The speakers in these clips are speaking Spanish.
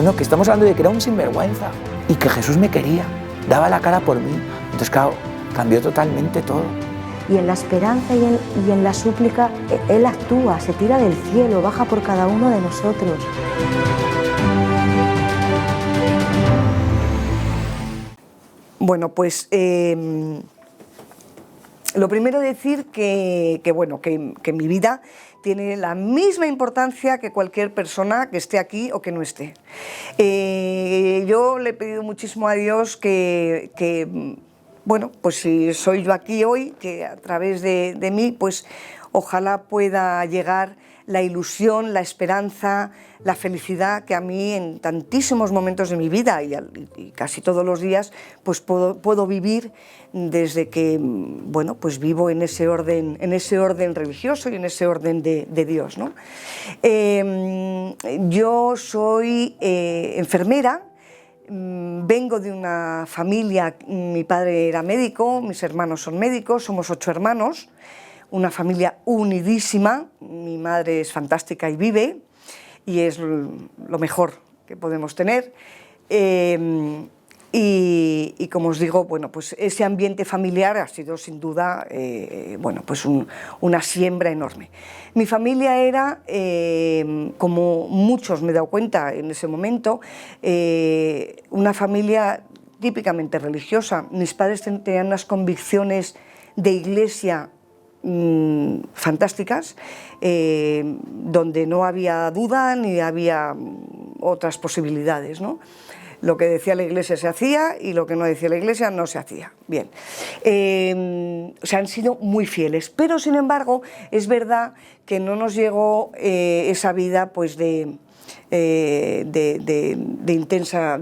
no, que estamos hablando de que era un sinvergüenza y que Jesús me quería, daba la cara por mí. Entonces, claro, cambió totalmente todo. Y en la esperanza y en la súplica, Él actúa, se tira del cielo, baja por cada uno de nosotros. Bueno, pues lo primero decir que mi vida tiene la misma importancia que cualquier persona que esté aquí o que no esté. Yo le he pedido muchísimo a Dios bueno, pues si soy yo aquí hoy, que a través de mí, pues ojalá pueda llegar la ilusión, la esperanza, la felicidad que a mí en tantísimos momentos de mi vida y casi todos los días, pues puedo vivir desde que, bueno, pues vivo en ese orden religioso y en ese orden de Dios, ¿no? Yo soy enfermera. Vengo de una familia, mi padre era médico, mis hermanos son médicos, somos 8 hermanos, una familia unidísima, mi madre es fantástica y vive, y es lo mejor que podemos tener. Y como os digo, bueno, pues ese ambiente familiar ha sido sin duda bueno, pues una siembra enorme. Mi familia era, como muchos me he dado cuenta en ese momento, una familia típicamente religiosa. Mis padres tenían unas convicciones de iglesia fantásticas, donde no había duda ni había otras posibilidades, ¿no? Lo que decía la Iglesia se hacía y lo que no decía la Iglesia no se hacía. Bien, o sea, han sido muy fieles, pero sin embargo es verdad que no nos llegó esa vida pues de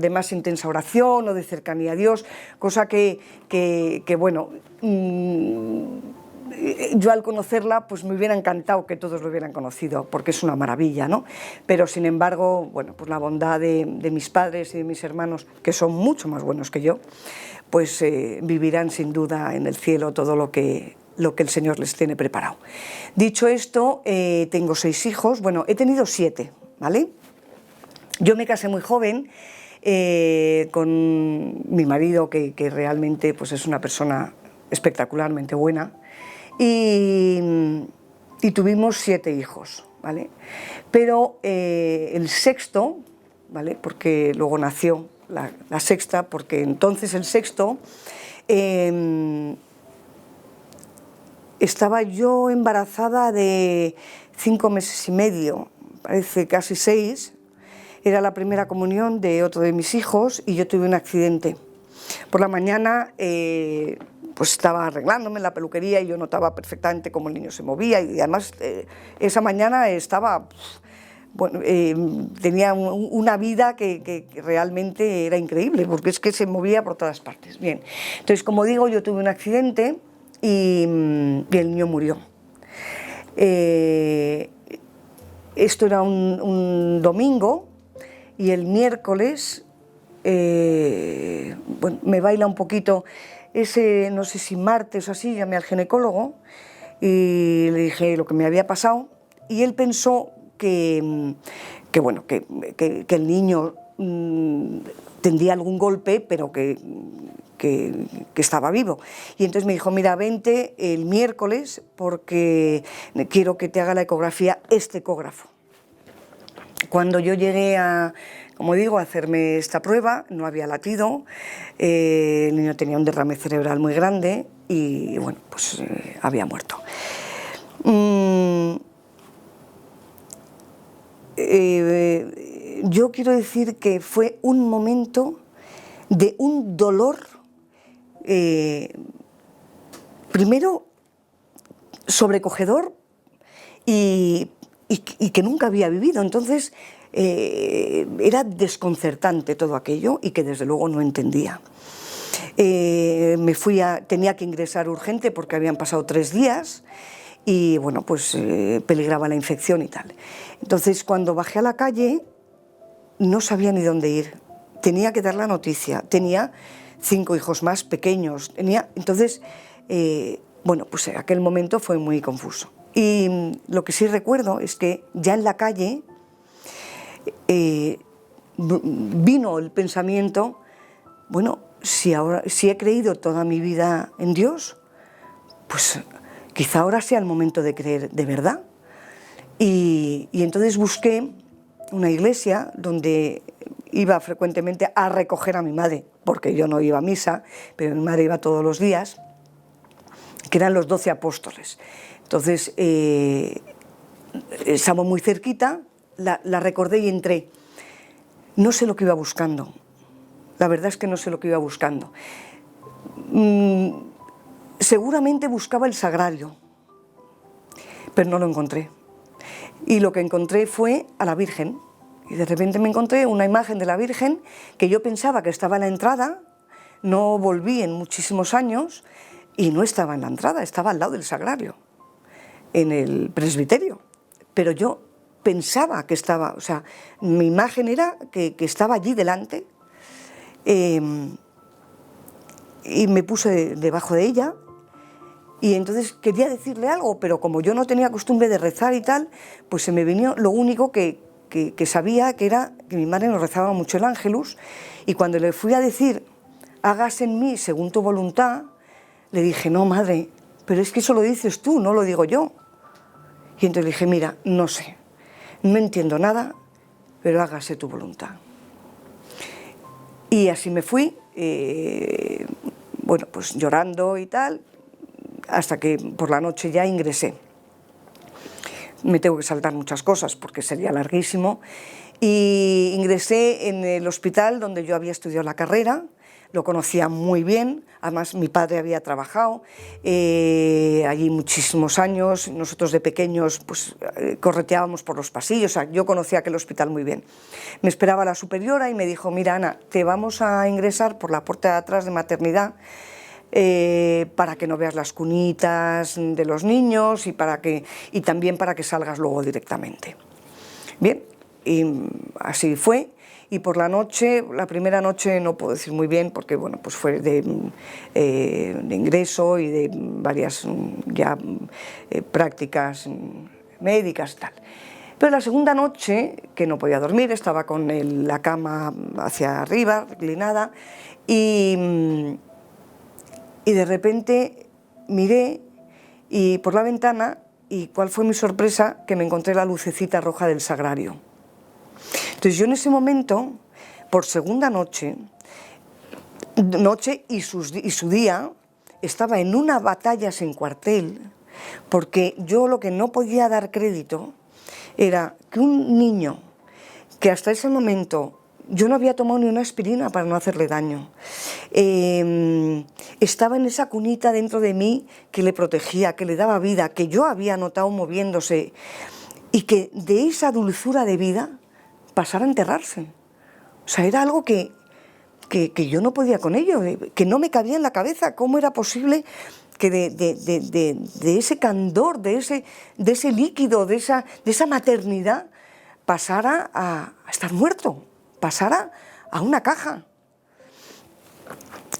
más intensa oración o de cercanía a Dios, cosa que bueno, yo al conocerla pues me hubiera encantado que todos lo hubieran conocido, porque es una maravilla, ¿no? Pero sin embargo, bueno, pues la bondad de mis padres y de mis hermanos, que son mucho más buenos que yo, pues vivirán sin duda en el cielo todo lo que el Señor les tiene preparado. Dicho esto, tengo 6 hijos, bueno, he tenido 7, ¿vale? Yo me casé muy joven con mi marido, que realmente pues es una persona espectacularmente buena, y tuvimos 7 hijos, ¿vale? Pero el sexto, ¿vale? Porque luego nació la sexta, porque entonces el sexto estaba yo embarazada de 5 meses y medio, parece casi 6, era la primera comunión de otro de mis hijos y yo tuve un accidente. Por la mañana pues estaba arreglándome en la peluquería y yo notaba perfectamente cómo el niño se movía, y además esa mañana estaba, bueno, tenía una vida que realmente era increíble, porque es que se movía por todas partes. Bien, entonces, como digo, yo tuve un accidente y el niño murió. Esto era un domingo, y el miércoles, bueno, me baila un poquito ese, no sé si martes o así, llamé al ginecólogo y le dije lo que me había pasado, y él pensó que bueno, que el niño tendría algún golpe, pero que estaba vivo. Y entonces me dijo, mira, vente el miércoles porque quiero que te haga la ecografía este ecógrafo. Cuando yo llegué como digo, a hacerme esta prueba, no había latido, el niño tenía un derrame cerebral muy grande y bueno, pues había muerto. Yo quiero decir que fue un momento de un dolor, primero sobrecogedor y que nunca había vivido. Entonces era desconcertante todo aquello y que desde luego no entendía. Tenía que ingresar urgente porque habían pasado 3 días y bueno, pues peligraba la infección y tal. Entonces, cuando bajé a la calle no sabía ni dónde ir, tenía que dar la noticia, tenía 5 hijos más pequeños, entonces bueno, pues aquel momento fue muy confuso. Y lo que sí recuerdo es que ya en la calle vino el pensamiento, bueno, si he creído toda mi vida en Dios, pues quizá ahora sea el momento de creer de verdad. Y entonces busqué una iglesia donde iba frecuentemente a recoger a mi madre, porque yo no iba a misa, pero mi madre iba todos los días, que eran los 12 apóstoles. Entonces, estaba muy cerquita, la recordé y entré. No sé lo que iba buscando, la verdad es que no sé lo que iba buscando. Seguramente buscaba el sagrario, pero no lo encontré. Y lo que encontré fue a la Virgen. Y de repente me encontré una imagen de la Virgen que yo pensaba que estaba en la entrada, no volví en muchísimos años y no estaba en la entrada, estaba al lado del sagrario, en el presbiterio. Pero yo pensaba que estaba, o sea, mi imagen era que estaba allí delante, y me puse debajo de ella. Y entonces quería decirle algo, pero como yo no tenía costumbre de rezar y tal, pues se me vino lo único que sabía, que era que mi madre nos rezaba mucho el Ángelus, y cuando le fui a decir, hágase en mí según tu voluntad, le dije, no, madre, pero es que eso lo dices tú, no lo digo yo. Y entonces le dije, mira, no sé, no entiendo nada, pero hágase tu voluntad. Y así me fui, bueno, pues llorando y tal, hasta que por la noche ya ingresé. Me tengo que saltar muchas cosas porque sería larguísimo. Y ingresé en el hospital donde yo había estudiado la carrera, lo conocía muy bien, además mi padre había trabajado allí muchísimos años, nosotros de pequeños pues correteábamos por los pasillos, o sea, yo conocía aquel hospital muy bien. Me esperaba la superiora y me dijo, mira Ana, te vamos a ingresar por la puerta de atrás de maternidad, para que no veas las cunitas de los niños y también para que salgas luego directamente. Bien, y así fue, y por la noche, la primera noche no puedo decir muy bien porque bueno, pues fue de ingreso y de varias ya prácticas médicas y tal. Pero la segunda noche, que no podía dormir, estaba con la cama hacia arriba, reclinada, y de repente miré por la ventana y cuál fue mi sorpresa, que me encontré la lucecita roja del sagrario. Entonces yo en ese momento, por segunda noche y su día, estaba en una batalla sin cuartel, porque yo lo que no podía dar crédito era que un niño que hasta ese momento yo no había tomado ni una aspirina para no hacerle daño, estaba en esa cunita dentro de mí que le protegía, que le daba vida, que yo había notado moviéndose, y que de esa dulzura de vida pasara a enterrarse. O sea, era algo que yo no podía con ello, que no me cabía en la cabeza. ¿Cómo era posible que de ese candor, de ese líquido, de esa maternidad, pasara a estar muerto, pasara a una caja?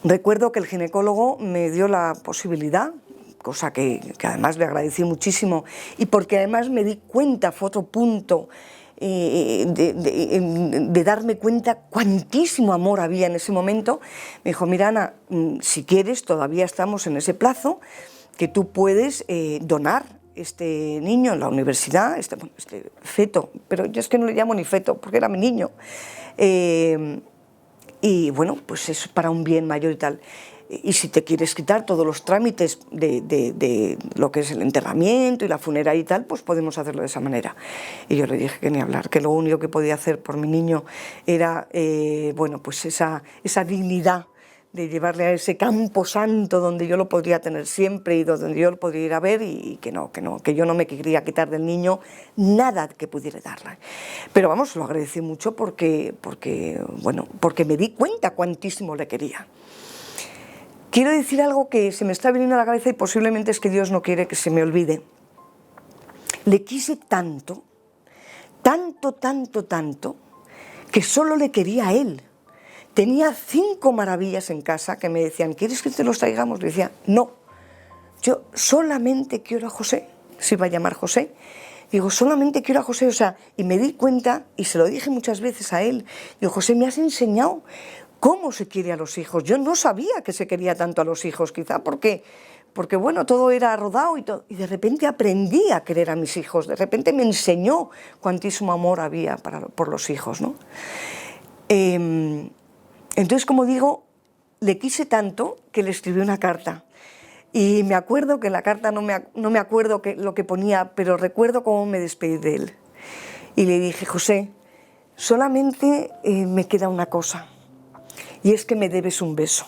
Recuerdo que el ginecólogo me dio la posibilidad, cosa que además le agradecí muchísimo, y porque además me di cuenta, fue otro punto, de darme cuenta cuantísimo amor había en ese momento. Me dijo, mira Ana, si quieres, todavía estamos en ese plazo, que tú puedes donar este niño en la universidad, este feto, pero yo es que no le llamo ni feto, porque era mi niño, y bueno, pues es para un bien mayor y tal. Y si te quieres quitar todos los trámites de lo que es el enterramiento y la funeraria y tal, pues podemos hacerlo de esa manera. Y yo le dije que ni hablar, que lo único que podía hacer por mi niño era, bueno, pues esa dignidad de llevarle a ese campo santo donde yo lo podría tener siempre y donde yo lo podría ir a ver, y que yo no me quería quitar del niño nada que pudiera darle. Pero vamos, lo agradecí mucho porque me di cuenta cuantísimo le quería. Quiero decir algo que se me está viniendo a la cabeza y posiblemente es que Dios no quiere que se me olvide. Le quise tanto, que solo le quería a él. Tenía 5 maravillas en casa que me decían, ¿quieres que te los traigamos? Le decía, no, yo solamente quiero a José, se iba a llamar José, Digo, solamente quiero a José, o sea, y me di cuenta, y se lo dije muchas veces a él, digo, José, me has enseñado cómo se quiere a los hijos. Yo no sabía que se quería tanto a los hijos, quizá porque bueno, todo era rodado y de repente aprendí a querer a mis hijos, de repente me enseñó cuantísimo amor había por los hijos, ¿no? Entonces, como digo, le quise tanto que le escribí una carta. Y me acuerdo que en la carta, no me acuerdo lo que ponía, pero recuerdo cómo me despedí de él. Y le dije, José, solamente me queda una cosa, y es que me debes un beso.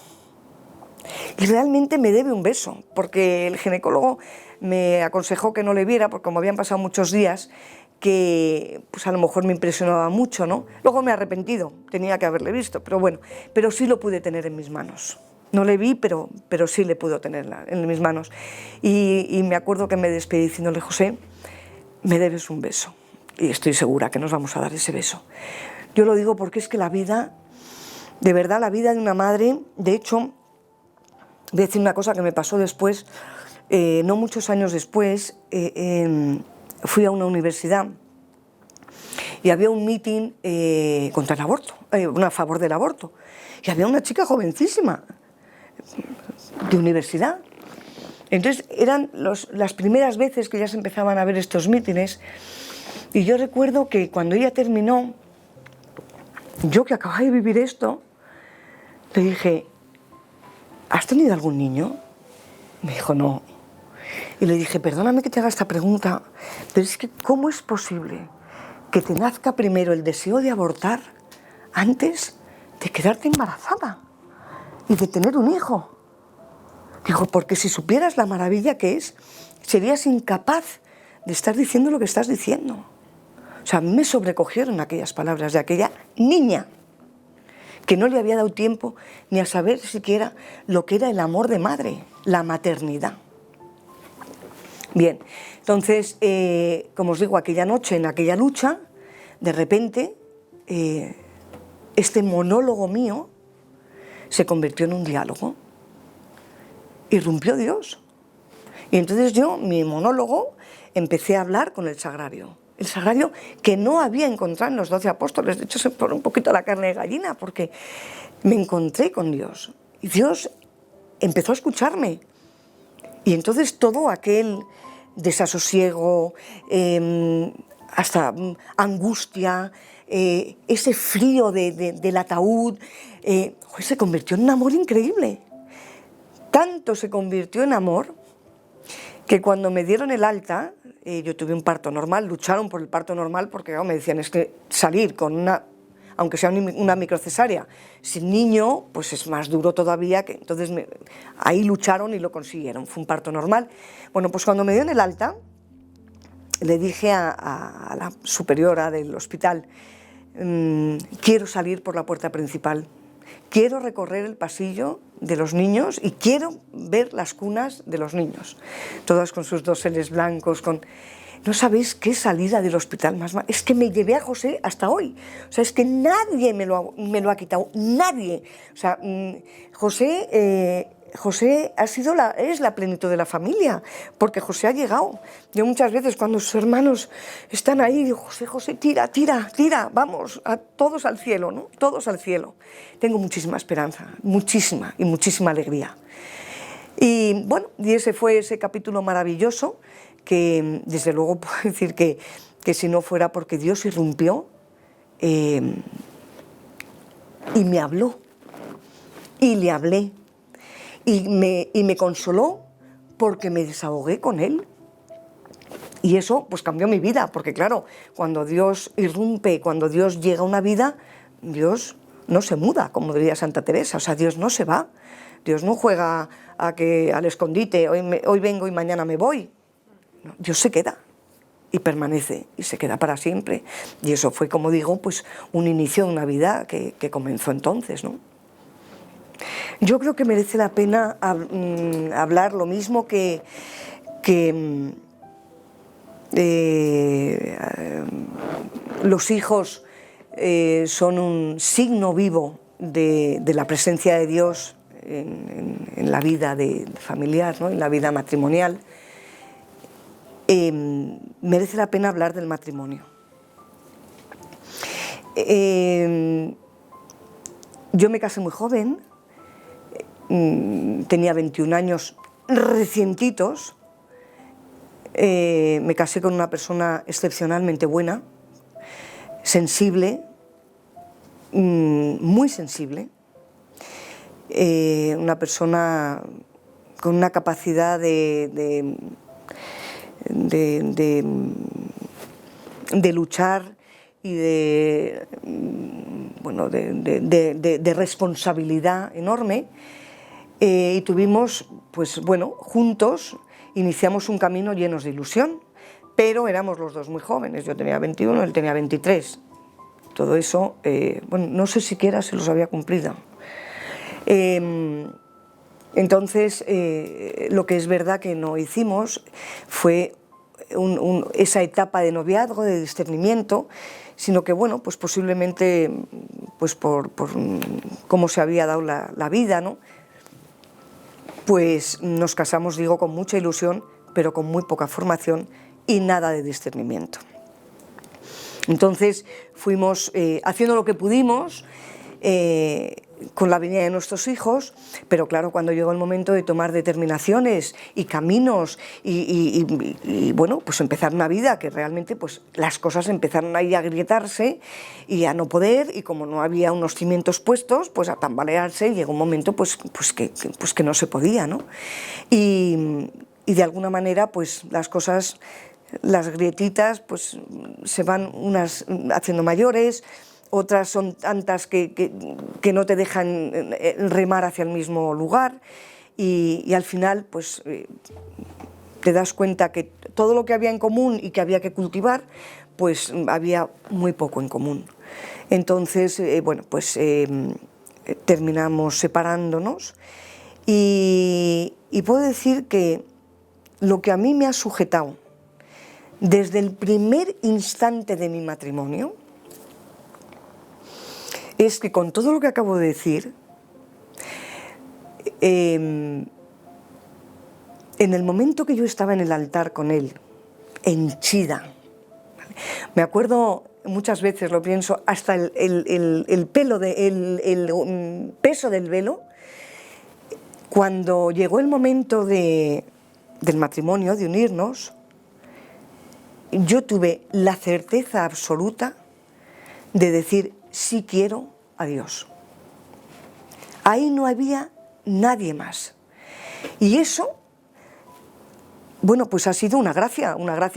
Y realmente me debe un beso, porque el ginecólogo me aconsejó que no le viera, porque como habían pasado muchos días, que pues a lo mejor me impresionaba mucho, ¿no? Luego me he arrepentido, tenía que haberle visto, pero bueno, pero sí lo pude tener en mis manos. No le vi, pero sí le pude tener en mis manos. Y me acuerdo que me despedí diciéndole, José, me debes un beso. Y estoy segura que nos vamos a dar ese beso. Yo lo digo porque es que la vida, de verdad, la vida de una madre, de hecho, voy a decir una cosa que me pasó después, no muchos años después, fui a una universidad y había un meeting contra el aborto, a favor del aborto. Y había una chica jovencísima, de universidad. Entonces eran las primeras veces que ya se empezaban a ver estos mítines, y yo recuerdo que cuando ella terminó, yo que acababa de vivir esto, le dije, ¿has tenido algún niño? Me dijo, no. Y le dije, perdóname que te haga esta pregunta, pero es que ¿cómo es posible que te nazca primero el deseo de abortar antes de quedarte embarazada y de tener un hijo? Digo, porque si supieras la maravilla que es, serías incapaz de estar diciendo lo que estás diciendo. O sea, me sobrecogieron aquellas palabras de aquella niña que no le había dado tiempo ni a saber siquiera lo que era el amor de madre, la maternidad. Bien, entonces, como os digo, aquella noche, en aquella lucha, de repente, este monólogo mío se convirtió en un diálogo. Irrumpió Dios. Y entonces yo, mi monólogo, empecé a hablar con el sagrario. El sagrario que no había encontrado en los 12 apóstoles. De hecho, se pone un poquito la carne de gallina porque me encontré con Dios. Y Dios empezó a escucharme. Y entonces todo aquel desasosiego, hasta angustia, ese frío del ataúd, se convirtió en un amor increíble. Tanto se convirtió en amor que cuando me dieron el alta, yo tuve un parto normal, lucharon por el parto normal porque me decían, es que salir con aunque sea una microcesárea, sin niño, pues es más duro todavía, entonces ahí lucharon y lo consiguieron, fue un parto normal. Bueno, pues cuando me dieron el alta, le dije a la superiora del hospital, quiero salir por la puerta principal. Quiero recorrer el pasillo de los niños y quiero ver las cunas de los niños, todas con sus doseles blancos, No sabéis qué salida del hospital más... Es que me llevé a José hasta hoy. O sea, es que nadie me lo ha quitado, nadie. O sea, José es la plenitud de la familia, porque José ha llegado. Yo muchas veces cuando sus hermanos están ahí, digo, José, tira, vamos, todos al cielo, ¿no? Todos al cielo. Tengo muchísima esperanza, muchísima y muchísima alegría. Y bueno, y ese fue ese capítulo maravilloso que desde luego puedo decir que si no fuera porque Dios irrumpió y me habló y le hablé. Y me consoló porque me desahogué con él. Y eso pues cambió mi vida, porque claro, cuando Dios irrumpe, cuando Dios llega a una vida, Dios no se muda, como diría Santa Teresa, o sea, Dios no se va, Dios no juega al escondite, hoy vengo y mañana me voy. No, Dios se queda y permanece y se queda para siempre. Y eso fue, como digo, pues un inicio de una vida que comenzó entonces, ¿no? Yo creo que merece la pena hablar lo mismo que los hijos son un signo vivo de la presencia de Dios en la vida familiar, ¿no? En la vida matrimonial. merece la pena hablar del matrimonio. Yo me casé muy joven, tenía 21 años recientitos, me casé con una persona excepcionalmente buena, sensible, muy sensible, una persona con una capacidad de luchar y de responsabilidad enorme, y tuvimos, pues bueno, juntos iniciamos un camino llenos de ilusión, pero éramos los dos muy jóvenes, yo tenía 21, él tenía 23, todo eso, bueno, no sé siquiera si los había cumplido. Entonces, lo que es verdad que no hicimos fue esa etapa de noviazgo, de discernimiento, sino que, bueno, pues posiblemente, pues por cómo se había dado la vida, ¿no? Pues nos casamos, digo, con mucha ilusión, pero con muy poca formación y nada de discernimiento. Entonces fuimos haciendo lo que pudimos, con la venida de nuestros hijos, pero claro, cuando llegó el momento de tomar determinaciones y caminos y bueno, pues empezar una vida que realmente pues las cosas empezaron ahí a agrietarse y a no poder, y como no había unos cimientos puestos, pues a tambalearse, y llegó un momento pues que no se podía, ¿no? Y de alguna manera pues las cosas, las grietitas pues se van unas haciendo mayores, otras son tantas que no te dejan remar hacia el mismo lugar, y al final pues te das cuenta que todo lo que había en común y que había que cultivar, pues había muy poco en común. Entonces, bueno, pues terminamos separándonos, y puedo decir que lo que a mí me ha sujetado desde el primer instante de mi matrimonio es que, con todo lo que acabo de decir, en el momento que yo estaba en el altar con él, henchida, ¿vale? Me acuerdo muchas veces, lo pienso, hasta el peso del velo, cuando llegó el momento del matrimonio, de unirnos, yo tuve la certeza absoluta de decir: sí quiero a Dios. Ahí no había nadie más. Y eso, bueno, pues ha sido una gracia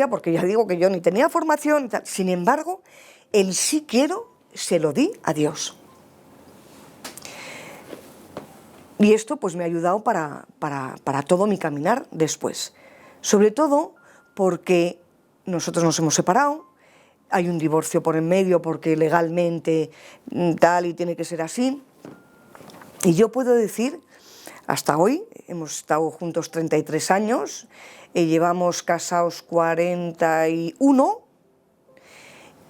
porque ya digo que yo ni tenía formación y tal. Sin embargo, el sí quiero se lo di a Dios. Y esto pues me ha ayudado para todo mi caminar después. Sobre todo porque nosotros nos hemos separado, hay un divorcio por en medio porque legalmente tal y tiene que ser así. Y yo puedo decir, hasta hoy, hemos estado juntos 33 años, llevamos casados 41,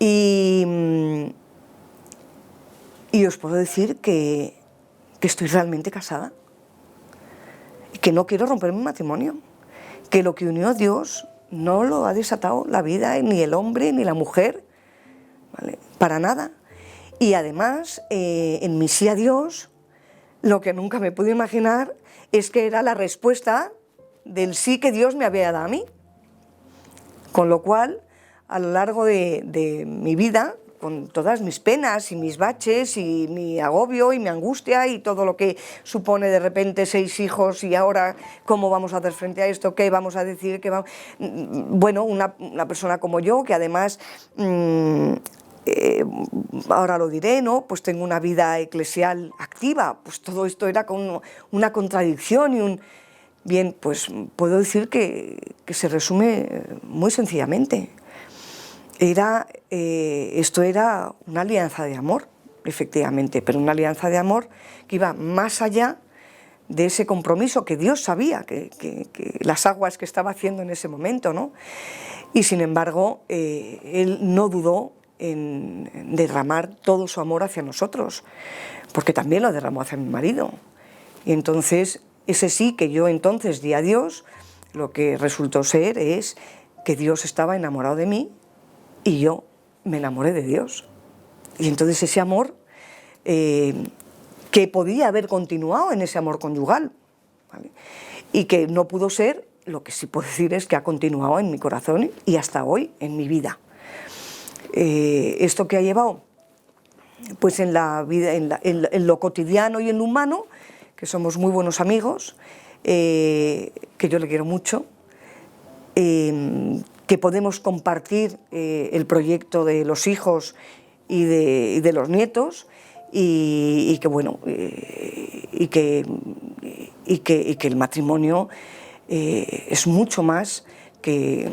y os puedo decir que estoy realmente casada, y que no quiero romper mi matrimonio, que lo que unió Dios no lo ha desatado la vida, ni el hombre ni la mujer, ¿vale? Para nada. Y además, en mi sí a Dios, lo que nunca me pude imaginar es que era la respuesta del sí que Dios me había dado a mí. Con lo cual, a lo largo de mi vida, con todas mis penas y mis baches y mi agobio y mi angustia y todo lo que supone de repente 6 hijos, y ahora cómo vamos a hacer frente a esto, qué vamos a decir, bueno, una persona como yo, que además ahora lo diré, ¿no? Pues tengo una vida eclesial activa, pues todo esto era con una contradicción y bien, pues puedo decir que se resume muy sencillamente. Esto era una alianza de amor, efectivamente, pero una alianza de amor que iba más allá de ese compromiso que Dios sabía, que las aguas que estaba haciendo en ese momento, ¿no? Y sin embargo, Él no dudó en derramar todo su amor hacia nosotros, porque también lo derramó hacia mi marido. Y entonces, ese sí que yo entonces di a Dios, lo que resultó ser es que Dios estaba enamorado de mí y yo me enamoré de Dios. Y entonces ese amor, que podía haber continuado en ese amor conyugal, ¿vale? Y que no pudo ser, lo que sí puedo decir es que ha continuado en mi corazón y hasta hoy en mi vida. Esto que ha llevado, pues en la vida, en lo cotidiano y en lo humano, que somos muy buenos amigos, que yo le quiero mucho, que podemos compartir el proyecto de los hijos y de los nietos, y que bueno, y que el matrimonio es mucho más que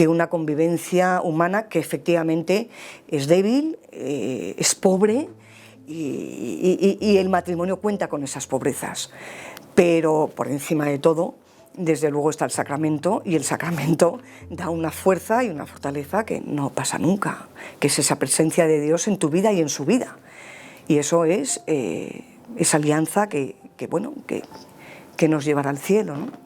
una convivencia humana que efectivamente es débil, es pobre, y el matrimonio cuenta con esas pobrezas. Pero por encima de todo, desde luego está el sacramento, y el sacramento da una fuerza y una fortaleza que no pasa nunca, que es esa presencia de Dios en tu vida y en su vida. Y eso es esa alianza que nos llevará al cielo, ¿no?